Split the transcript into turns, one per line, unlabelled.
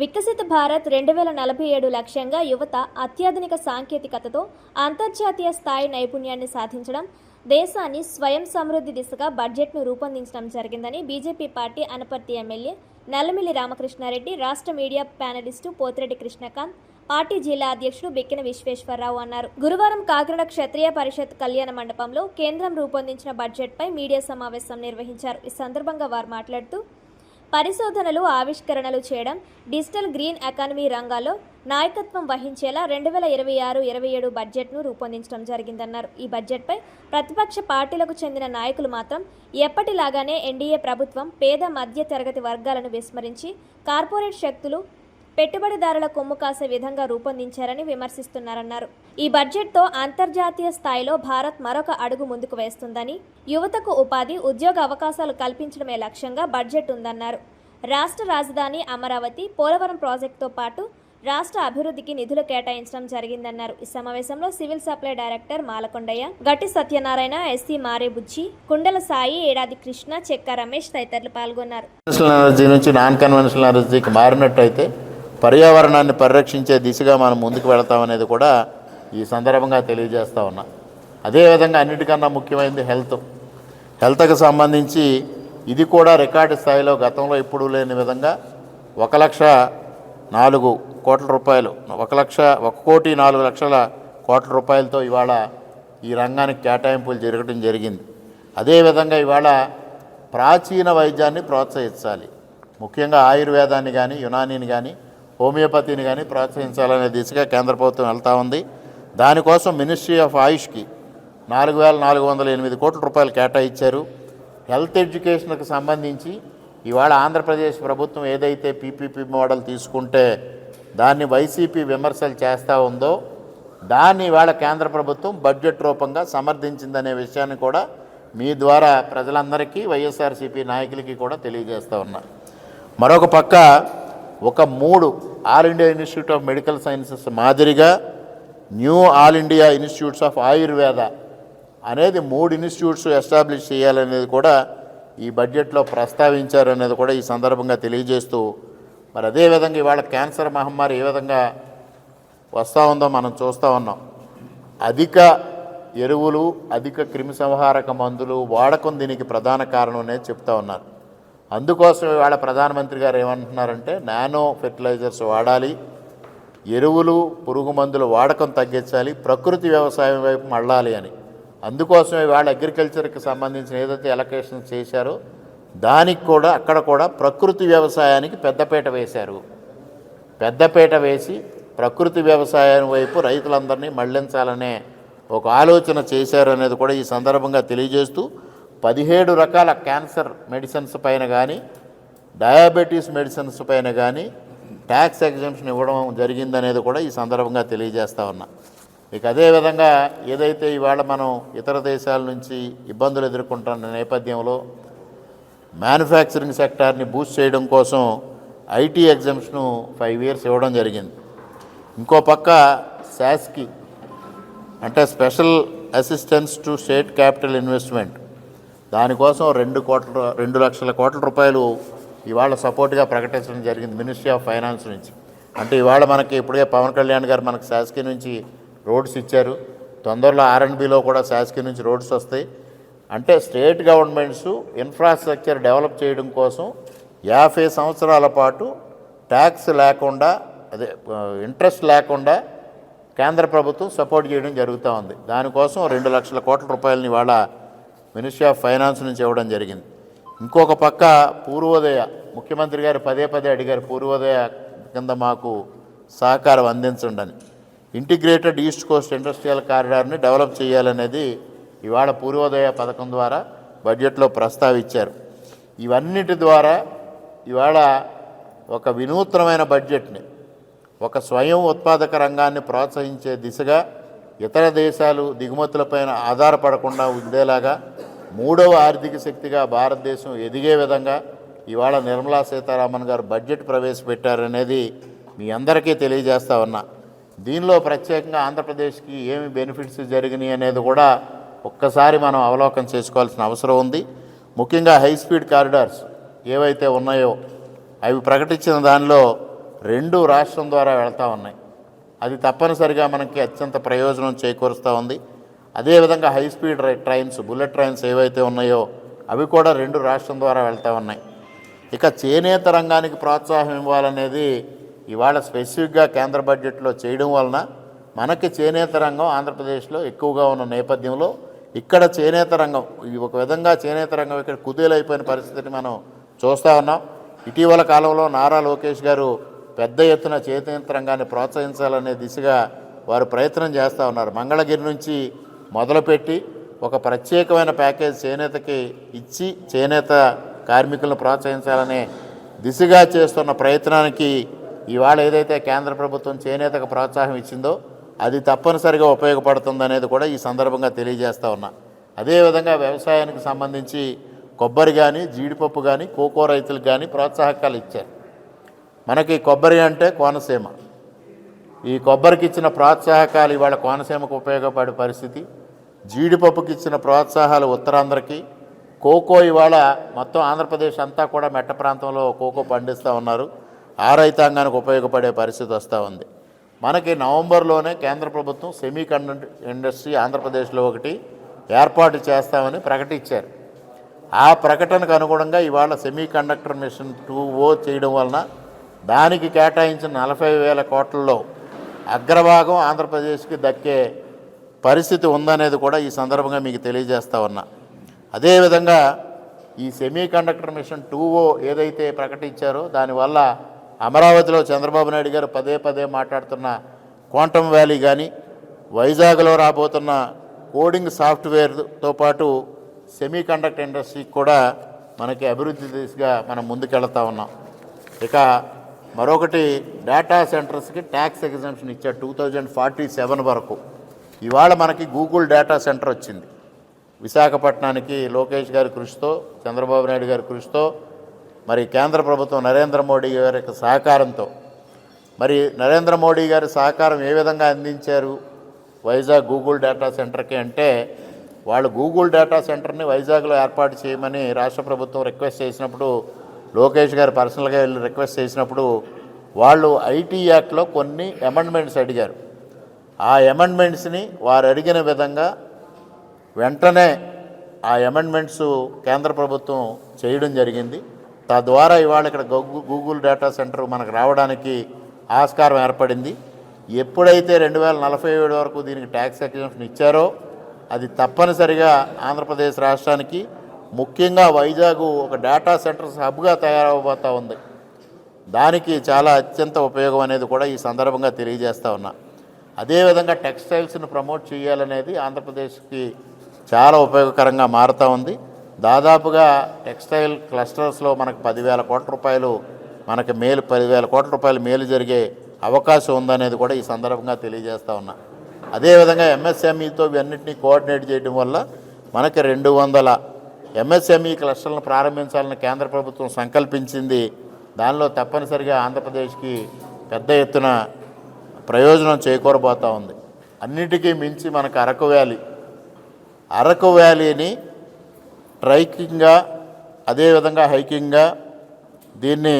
వికసిత భారత్ 2047 లక్ష్యంగా యువత అత్యాధునిక సాంకేతికతతో అంతర్జాతీయ స్థాయి నైపుణ్యాన్ని సాధించడం, దేశాన్ని స్వయం సమృద్ధి దిశగా బడ్జెట్ను రూపొందించడం జరిగిందని BJP party Anaparthi MLA Nallamilli Ramakrishna Reddy, రాష్ట్ర media panelist Pothireddy Krishnakanth, party జిల్లా అధ్యక్షుడు బిక్కిన విశ్వేశ్వరరావు అన్నారు. గురువారం కాకినాడ క్షత్రియ పరిషత్ కళ్యాణ మండపంలో కేంద్రం రూపొందించిన బడ్జెట్పై మీడియా సమావేశం నిర్వహించారు. ఈ సందర్భంగా వారు మాట్లాడుతూ, పరిశోధనలు, ఆవిష్కరణలు చేయడం, డిజిటల్ గ్రీన్ ఎకానమీ రంగాల్లో నాయకత్వం వహించేలా 2026-27 బడ్జెట్ను రూపొందించడం జరిగిందన్నారు. ఈ బడ్జెట్పై ప్రతిపక్ష పార్టీలకు చెందిన నాయకులు మాత్రం ఎప్పటిలాగానే ఎన్డీఏ ప్రభుత్వం పేద మధ్య తరగతి వర్గాలను విస్మరించి కార్పొరేట్ శక్తులు, పెట్టుబడిదారుల కొమ్ము కాసే విధంగా రూపొందించారని విమర్శిస్తున్నారన్నారు. ఈ బడ్జెట్తో అంతర్జాతీయ స్థాయిలో భారత్ మరొక అడుగు ముందుకు వేస్తుందని, యువతకు ఉపాధి, ఉద్యోగ అవకాశాలు కల్పించడమే లక్ష్యంగా బడ్జెట్ ఉందన్నారు. రాష్ట్ర రాజధాని అమరావతి, పోలవరం ప్రాజెక్టుతో పాటు రాష్ట్ర అభివృద్ధికి నిధులు కేటాయించడం జరిగిందన్నారు. ఈ సమావేశంలో సివిల్ సప్లై డైరెక్టర్ మాలకొండయ్య, గట్టి సత్యనారాయణ, ఎస్సీ మారేబుచ్చి, కుండల సాయి, ఏడాది కృష్ణ, చెక్క రమేష్ తదితరులు పాల్గొన్నారు.
ఎనర్జీ నుంచి నాన్ కన్వెన్షనల్ ఎనర్జీకి మారినట్టయితే పర్యావరణాన్ని పరిరక్షించే దిశగా మనం ముందుకు వెళతామనేది కూడా ఈ సందర్భంగా తెలియజేస్తూ ఉన్నా. అదేవిధంగా అన్నిటికన్నా ముఖ్యమైనది హెల్త్కి సంబంధించి ఇది కూడా రికార్డు స్థాయిలో గతంలో ఎప్పుడూ లేని విధంగా 1,04,00,00,000 రూపాయలు 1,04,00,00,000 రూపాయలతో ఇవాళ ఈ రంగానికి కేటాయింపులు జరగడం జరిగింది. అదేవిధంగా ఇవాళ ప్రాచీన వైద్యాన్ని ప్రోత్సహించాలి. ముఖ్యంగా ఆయుర్వేదాన్ని కానీ, యునానీని కానీ, హోమియోపతిని కానీ ప్రోత్సహించాలనే దిశగా కేంద్ర ప్రభుత్వం వెళ్తూ ఉంది. దానికోసం మినిస్ట్రీ ఆఫ్ ఆయుష్కి 4,408 రూపాయలు కేటాయించారు. హెల్త్ ఎడ్యుకేషన్కి సంబంధించి ఇవాళ ఆంధ్రప్రదేశ్ ప్రభుత్వం ఏదైతే పీపీపీ మోడల్ తీసుకుంటే దాన్ని వైసీపీ విమర్శలు చేస్తూ ఉందో దాన్ని ఇవాళ కేంద్ర ప్రభుత్వం బడ్జెట్ రూపంగా సమర్థించిందనే విషయాన్ని కూడా మీ ద్వారా ప్రజలందరికీ, వైఎస్ఆర్సీపీ నాయకులకి కూడా తెలియజేస్తూ ఉన్నారు. మరొక పక్క ఒక 3 all India institute of medical sciences మాదిరిగా new all India institutes of Ayurveda అనేది 3 ఇన్స్టిట్యూట్స్ ఎస్టాబ్లిష్ చేయాలనేది కూడా ఈ బడ్జెట్లో ప్రస్తావించారనేది కూడా ఈ సందర్భంగా తెలియజేస్తూ, మరి అదేవిధంగా ఇవాళ క్యాన్సర్ మహమ్మారి ఏ విధంగా వస్తూ ఉందో మనం చూస్తూ ఉన్నాం. అధిక ఎరువులు, అధిక క్రిమిసంహారక మందులు వాడకం దీనికి ప్రధాన కారణం అనేది చెప్తా ఉన్నారు. అందుకోసం ఇవాళ ప్రధానమంత్రి గారు ఏమంటున్నారంటే నానో ఫెర్టిలైజర్స్ వాడాలి, ఎరువులు, పురుగు మందులు వాడకం తగ్గించాలి, ప్రకృతి వ్యవసాయం వైపు మళ్ళాలి అని. అందుకోసం ఇవాళ అగ్రికల్చర్కి సంబంధించిన ఏదైతే ఎలకేషన్స్ చేశారో దానికి కూడా అక్కడ కూడా ప్రకృతి వ్యవసాయానికి పెద్దపీట వేశారు. పెద్దపీట వేసి ప్రకృతి వ్యవసాయం వైపు రైతులందరినీ మళ్లించాలనే ఒక ఆలోచన చేశారు అనేది కూడా ఈ సందర్భంగా తెలియజేస్తూ, 17 రకాల క్యాన్సర్ మెడిసిన్స్ పైన కానీ, డయాబెటీస్ మెడిసిన్స్ పైన కానీ ట్యాక్స్ ఎగ్జంప్షన్ ఇవ్వడం జరిగిందనేది కూడా ఈ సందర్భంగా తెలియజేస్తూ ఉన్నా. ఇక అదేవిధంగా ఏదైతే ఇవాళ మనం ఇతర దేశాల నుంచి ఇబ్బందులు ఎదుర్కొంటున్న నేపథ్యంలో మ్యానుఫ్యాక్చరింగ్ సెక్టార్ని బూస్ట్ చేయడం కోసం ఐటీ ఎగ్జంప్షను 5 years ఇవ్వడం జరిగింది. ఇంకో పక్క శాస్కి అంటే special assistance to state capital investment, దానికోసం 2 లక్షల కోట్ల రూపాయలు ఇవాళ సపోర్ట్గా ప్రకటించడం జరిగింది మినిస్ట్రీ ఆఫ్ ఫైనాన్స్ నుంచి. అంటే ఇవాళ మనకి ఇప్పుడే పవన్ కళ్యాణ్ గారు మనకు శాస్కి నుంచి రోడ్స్ ఇచ్చారు. తొందరలో ఆర్ఎండ్బిలో కూడా శాస్కి నుంచి రోడ్స్ వస్తాయి. అంటే స్టేట్ గవర్నమెంట్స్ ఇన్ఫ్రాస్ట్రక్చర్ డెవలప్ చేయడం కోసం 50 సంవత్సరాల పాటు ట్యాక్స్ లేకుండా, అదే ఇంట్రెస్ట్ లేకుండా కేంద్ర ప్రభుత్వం సపోర్ట్ చేయడం జరుగుతూ ఉంది. దానికోసం 2 లక్షల కోట్ల రూపాయలని ఇవాళ మినిస్ట్రీ ఆఫ్ ఫైనాన్స్ నుంచి ఇవ్వడం జరిగింది. ఇంకొక పక్క పూర్వోదయ, ముఖ్యమంత్రి గారు పదే అడిగారు పూర్వోదయ కింద మాకు సహకారం అందించండి అని. ఇంటిగ్రేటెడ్ ఈస్ట్ కోస్ట్ ఇండస్ట్రియల్ కారిడార్ని డెవలప్ చేయాలనేది ఇవాళ పూర్వోదయ పథకం ద్వారా బడ్జెట్లో ప్రస్తావించారు. ఇవన్నిటి ద్వారా ఇవాళ ఒక వినూత్నమైన బడ్జెట్ని, ఒక స్వయం ఉత్పాదక రంగాన్ని ప్రోత్సహించే దిశగా ఇతర దేశాలు దిగుమతులపైన ఆధారపడకుండా ఉండేలాగా 3వ ఆర్థిక శక్తిగా భారతదేశం ఎదిగే విధంగా ఇవాళ నిర్మలా సీతారామన్ గారు బడ్జెట్ ప్రవేశపెట్టారనేది మీ అందరికీ తెలియజేస్తా ఉన్నా. దీనిలో ప్రత్యేకంగా ఆంధ్రప్రదేశ్కి ఏమి బెనిఫిట్స్ జరిగినాయి అనేది కూడా ఒక్కసారి మనం అవలోకనం చేసుకోవాల్సిన అవసరం ఉంది. ముఖ్యంగా హై స్పీడ్ కారిడార్స్ ఏవైతే ఉన్నాయో అవి ప్రకటించిన దానిలో రెండు రాష్ట్రం ద్వారా వెళ్తూ ఉన్నాయి. అది తప్పనిసరిగా మనకి అత్యంత ప్రయోజనం చేకూరుస్తూ ఉంది. అదేవిధంగా high speed trains, bullet trains ఏవైతే ఉన్నాయో అవి కూడా రెండు రాష్ట్రం ద్వారా వెళ్తూ ఉన్నాయి. ఇక చేనేత రంగానికి ప్రోత్సాహం ఇవ్వాలనేది ఇవాళ స్పెసిఫిక్గా కేంద్ర బడ్జెట్లో చేయడం వలన మనకి చేనేత రంగం ఆంధ్రప్రదేశ్లో ఎక్కువగా ఉన్న నేపథ్యంలో ఇక్కడ చేనేత రంగం ఒక విధంగా చేనేత రంగం ఇక్కడ కుదేలైపోయిన పరిస్థితిని మనం చూస్తూ ఉన్నాం. ఇటీవల కాలంలో నారా లోకేష్ గారు పెద్ద ఎత్తున చేనేత రంగాన్ని ప్రోత్సహించాలనే దిశగా వారు ప్రయత్నం చేస్తూ ఉన్నారు. మంగళగిరి నుంచి మొదలుపెట్టి ఒక ప్రత్యేకమైన ప్యాకేజ్ చేనేతకి ఇచ్చి చేనేత కార్మికులను ప్రోత్సహించాలనే దిశగా చేస్తున్న ప్రయత్నానికి ఇవాళ ఏదైతే కేంద్ర ప్రభుత్వం చేనేతకు ప్రోత్సాహం ఇచ్చిందో అది తప్పనిసరిగా ఉపయోగపడుతుందనేది కూడా ఈ సందర్భంగా తెలియజేస్తూ ఉన్నా. అదేవిధంగా వ్యవసాయానికి సంబంధించి కొబ్బరి కానీ, జీడిపప్పు కానీ, కోకో రైతులకు కానీ ప్రోత్సాహకాలు ఇచ్చారు. మనకి కొబ్బరి అంటే కోనసీమ, ఈ కొబ్బరికి ఇచ్చిన ప్రోత్సాహకాలు ఇవాళ కోనసీమకు ఉపయోగపడే పరిస్థితి. జీడిపప్పుకి ఇచ్చిన ప్రోత్సాహాలు ఉత్తరాంధ్రకి, కోకో ఇవాళ మొత్తం ఆంధ్రప్రదేశ్ అంతా కూడా మెట్ట ప్రాంతంలో కోకో పండిస్తూ ఉన్నారు. ఆ రైతాంగానికి ఉపయోగపడే పరిస్థితి వస్తూ ఉంది. మనకి నవంబర్లోనే కేంద్ర ప్రభుత్వం సెమీ కండక్టర్ ఇండస్ట్రీ ఆంధ్రప్రదేశ్లో ఒకటి ఏర్పాటు చేస్తామని ప్రకటించారు. ఆ ప్రకటనకు అనుగుణంగా ఇవాళ సెమీ కండక్టర్ మిషన్ 2O చేయడం వలన దానికి కేటాయించిన 40,000 కోట్లలో అగ్రభాగం ఆంధ్రప్రదేశ్కి దక్కే పరిస్థితి ఉందనేది కూడా ఈ సందర్భంగా మీకు తెలియజేస్తా ఉన్నా. అదేవిధంగా ఈ సెమీ కండక్టర్ మిషన్ 2O ఏదైతే ప్రకటించారో దానివల్ల అమరావతిలో చంద్రబాబు నాయుడు గారు పదే పదే మాట్లాడుతున్న క్వాంటమ్ వ్యాలీ కానీ, వైజాగ్లో రాబోతున్న కోడింగ్ సాఫ్ట్వేర్తో పాటు సెమీ కండక్టర్ ఇండస్ట్రీకి కూడా మనకి అభివృద్ధి దిశగా మనం ముందుకెళ్తా ఉన్నాం. ఇక మరొకటి డేటా సెంటర్స్కి ట్యాక్స్ ఎగ్జంప్షన్ ఇచ్చారు 2047 వరకు. ఇవాళ మనకి గూగుల్ డేటా సెంటర్ వచ్చింది విశాఖపట్నానికి. లోకేష్ గారి కృషితో, చంద్రబాబు నాయుడు గారి కృషితో, మరి కేంద్ర ప్రభుత్వం నరేంద్ర మోడీ గారి యొక్క సహకారంతో, మరి నరేంద్ర మోడీ గారి సహకారం ఏ విధంగా అందించారు వైజాగ్ గూగుల్ డేటా సెంటర్కి అంటే, వాళ్ళు గూగుల్ డేటా సెంటర్ని వైజాగ్లో ఏర్పాటు చేయమని రాష్ట్ర ప్రభుత్వం రిక్వెస్ట్ చేసినప్పుడు, లోకేష్ గారు పర్సనల్గా వెళ్ళి రిక్వెస్ట్ చేసినప్పుడు వాళ్ళు ఐటీ యాక్ట్లో కొన్ని అమెండ్మెంట్స్ అడిగారు. ఆ అమెండ్మెంట్స్ని వారు అడిగిన విధంగా వెంటనే ఆ అమెండ్మెంట్స్ కేంద్ర ప్రభుత్వం చేయడం జరిగింది. తద్వారా ఇవాళ ఇక్కడ గూగుల్ డేటా సెంటర్ మనకు రావడానికి ఆస్కారం ఏర్పడింది. ఎప్పుడైతే 2047 వరకు దీనికి ట్యాక్స్ ఎగ్జంప్షన్ ఇచ్చారో అది తప్పనిసరిగా ఆంధ్రప్రదేశ్ రాష్ట్రానికి, ముఖ్యంగా వైజాగ్ ఒక డేటా సెంటర్స్ హబ్గా తయారవబోతూ ఉంది. దానికి చాలా అత్యంత ఉపయోగం అనేది కూడా ఈ సందర్భంగా తెలియజేస్తూ ఉన్నా. అదేవిధంగా టెక్స్టైల్స్ని ప్రమోట్ చేయాలనేది ఆంధ్రప్రదేశ్కి చాలా ఉపయోగకరంగా మారుతూ ఉంది. దాదాపుగా టెక్స్టైల్ క్లస్టర్స్లో మనకు 10,000 కోట్ల రూపాయలు మనకి మేలు 10,000 కోట్ల రూపాయలు మేలు జరిగే అవకాశం ఉందనేది కూడా ఈ సందర్భంగా తెలియజేస్తూ ఉన్నా. అదేవిధంగా ఎంఎస్ఎంఈతో ఇవన్నింటినీ కోఆర్డినేట్ చేయడం వల్ల మనకి 200 ఎంఎస్ఎంఈ క్లస్టర్లను ప్రారంభించాలని కేంద్ర ప్రభుత్వం సంకల్పించింది. దానిలో తప్పనిసరిగా ఆంధ్రప్రదేశ్కి పెద్ద ఎత్తున ప్రయోజనం చేకూరబోతూ ఉంది. అన్నిటికీ మించి మనకు అరకు వ్యాలీని ట్రైకింగ్గా, అదేవిధంగా హైకింగ్గా దీన్ని